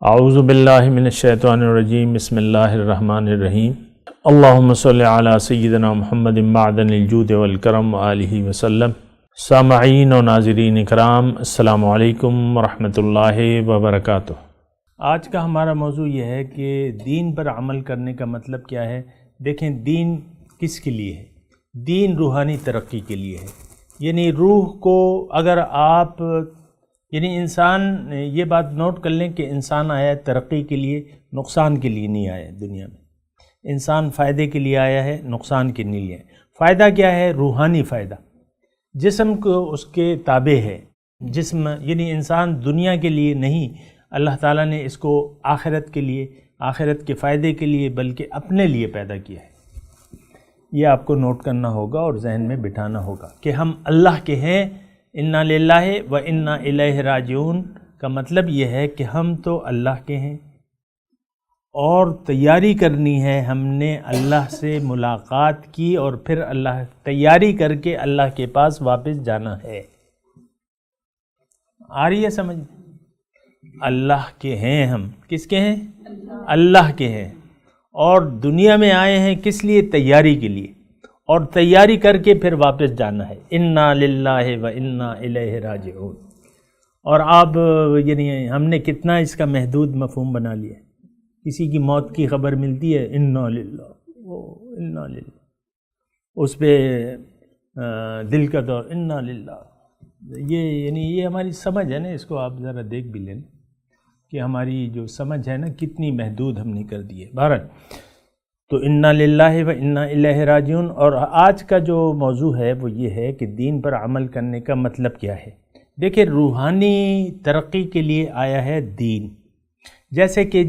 اعوذ باللہ من الشیطان الرجیم بسم اللہ الرحمن الرحیم اللہم صلی علی سیدنا محمد معدن الجود والکرم وآلہ وسلم۔ سامعین و ناظرین اکرام، السلام علیکم ورحمۃ اللہ وبرکاتہ۔ آج کا ہمارا موضوع یہ ہے کہ دین پر عمل کرنے کا مطلب کیا ہے۔ دیکھیں، دین کس کے لیے ہے؟ دین روحانی ترقی کے لیے ہے۔ یعنی روح کو اگر آپ انسان، یہ بات نوٹ کر لیں کہ انسان آیا ہے ترقی کے لیے، نقصان کے لیے نہیں آیا ہے دنیا میں۔ انسان فائدے کے لیے آیا ہے، نقصان کے لیے ہے۔ فائدہ کیا ہے؟ روحانی فائدہ۔ جسم کو اس کے تابع ہے۔ جسم یعنی انسان دنیا کے لیے نہیں، اللہ تعالیٰ نے اس کو آخرت کے لیے، آخرت کے فائدے کے لیے بلکہ اپنے لیے پیدا کیا ہے۔ یہ آپ کو نوٹ کرنا ہوگا اور ذہن میں بٹھانا ہوگا کہ ہم اللہ کے ہیں۔ انا للہ و انا الیہ راجعون کا مطلب یہ ہے کہ ہم تو اللہ کے ہیں اور تیاری کرنی ہے۔ ہم نے اللہ سے ملاقات کی اور پھر تیاری کر کے اللہ کے پاس واپس جانا ہے۔ آ رہی ہے سمجھ؟ اللہ کے ہیں ہم۔ کس کے ہیں؟ اللہ کے ہیں۔ اور دنیا میں آئے ہیں کس لیے؟ تیاری کے لیے، اور تیاری کر کے پھر واپس جانا ہے۔ انا للہ و انا الیہ راجعون۔ اور اب ہم نے کتنا اس کا محدود مفہوم بنا لیا ہے۔ کسی کی موت کی خبر ملتی ہے، انا للہ انا للہ، اس پہ دل کا دور، انا للہ۔ یہ ہماری سمجھ ہے نا، اس کو آپ ذرا دیکھ بھی لیں کہ ہماری جو سمجھ ہے نا کتنی محدود ہم نے کر دی ہے۔ بہرحال تو انا للہ و انا الیہ راجعون۔ اور آج کا جو موضوع ہے وہ یہ ہے کہ دین پر عمل کرنے کا مطلب کیا ہے۔ دیکھیں، روحانی ترقی کے لیے آیا ہے دین۔ جیسے کہ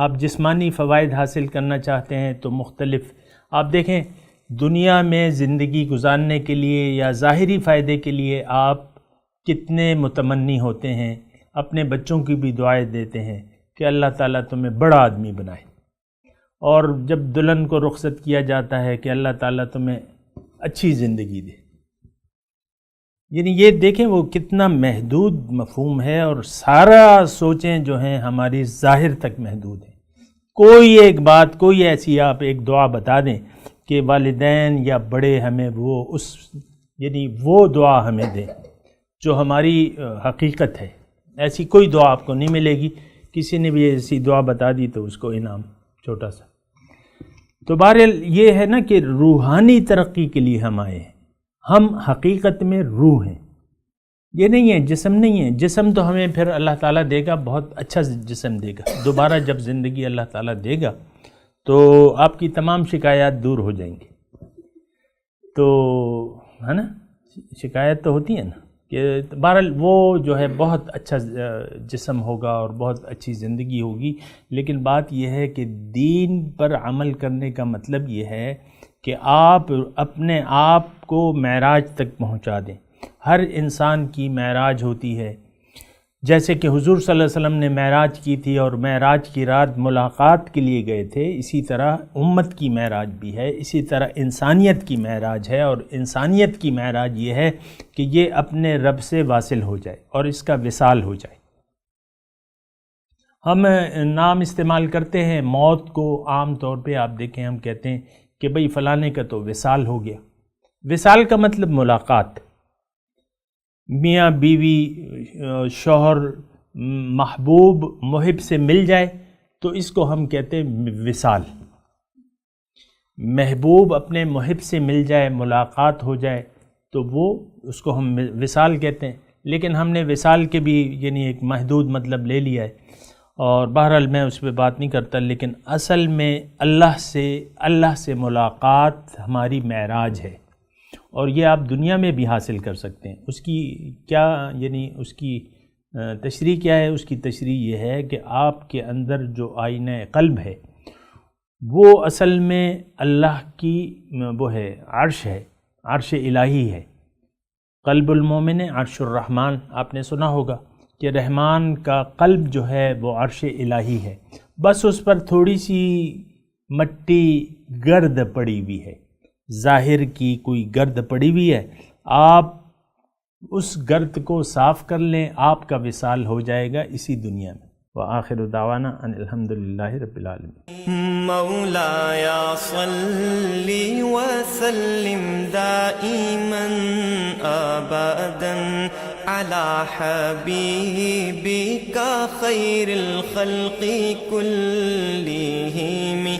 آپ جسمانی فوائد حاصل کرنا چاہتے ہیں تو مختلف، آپ دیکھیں دنیا میں زندگی گزارنے کے لیے یا ظاہری فائدے کے لیے آپ کتنے متمنی ہوتے ہیں، اپنے بچوں کی بھی دعائیں دیتے ہیں کہ اللہ تعالیٰ تمہیں بڑا آدمی بنائے، اور جب دلہن کو رخصت کیا جاتا ہے کہ اللہ تعالیٰ تمہیں اچھی زندگی دے۔ یہ دیکھیں وہ کتنا محدود مفہوم ہے، اور سارا سوچیں جو ہیں ہماری ظاہر تک محدود ہیں۔ کوئی ایک بات، کوئی ایسی آپ ایک دعا بتا دیں کہ والدین یا بڑے ہمیں وہ دعا ہمیں دیں جو ہماری حقیقت ہے، ایسی کوئی دعا آپ کو نہیں ملے گی۔ کسی نے بھی ایسی دعا بتا دی تو اس کو انعام چھوٹا سا۔ تو بہرحال یہ ہے نا کہ روحانی ترقی کے لیے ہم آئے ہیں۔ ہم حقیقت میں روح ہیں، یہ نہیں ہے جسم نہیں ہے۔ جسم تو ہمیں پھر اللہ تعالیٰ دے گا، بہت اچھا جسم دے گا۔ دوبارہ جب زندگی اللہ تعالیٰ دے گا تو آپ کی تمام شکایات دور ہو جائیں گی۔ تو ہے نا، شکایت تو ہوتی ہے نا کہ بہرحال وہ جو ہے بہت اچھا جسم ہوگا اور بہت اچھی زندگی ہوگی۔ لیکن بات یہ ہے کہ دین پر عمل کرنے کا مطلب یہ ہے کہ آپ اپنے آپ کو معراج تک پہنچا دیں۔ ہر انسان کی معراج ہوتی ہے، جیسے کہ حضور صلی اللہ علیہ وسلم نے معراج کی تھی اور معراج کی رات ملاقات کے لیے گئے تھے، اسی طرح امت کی معراج بھی ہے، اسی طرح انسانیت کی معراج ہے۔ اور انسانیت کی معراج یہ ہے کہ یہ اپنے رب سے واصل ہو جائے اور اس کا وصال ہو جائے۔ ہم نام استعمال کرتے ہیں موت کو، عام طور پہ آپ دیکھیں ہم کہتے ہیں کہ بھئی فلانے کا تو وصال ہو گیا۔ وصال کا مطلب ملاقات، میاں بیوی، شوہر محبوب محب سے مل جائے تو اس کو ہم کہتے ہیں وصال۔ محبوب اپنے محب سے مل جائے، ملاقات ہو جائے تو وہ اس کو ہم وصال کہتے ہیں۔ لیکن ہم نے وصال کے بھی ایک محدود مطلب لے لیا ہے، اور بہرحال میں اس پہ بات نہیں کرتا۔ لیکن اصل میں اللہ سے ملاقات ہماری معراج ہے، اور یہ آپ دنیا میں بھی حاصل کر سکتے ہیں۔ اس کی کیا اس کی تشریح کیا ہے؟ اس کی تشریح یہ ہے کہ آپ کے اندر جو آئینہ قلب ہے وہ اصل میں اللہ کی وہ ہے، عرش ہے، عرش الہی ہے۔ قلب المومن عرش الرحمن، آپ نے سنا ہوگا کہ رحمان کا قلب جو ہے وہ عرش الہی ہے، بس اس پر تھوڑی سی مٹی گرد پڑی ہوئی ہے، ظاہر کی کوئی گرد پڑی ہوئی ہے۔ آپ اس گرد کو صاف کر لیں، آپ کا وصال ہو جائے گا اسی دنیا میں۔ وآخر دعوانا ان الحمد للہ رب العالمین۔ مولاي صل وسلم دائما ابدا على حبيبك خير الخلق كلهم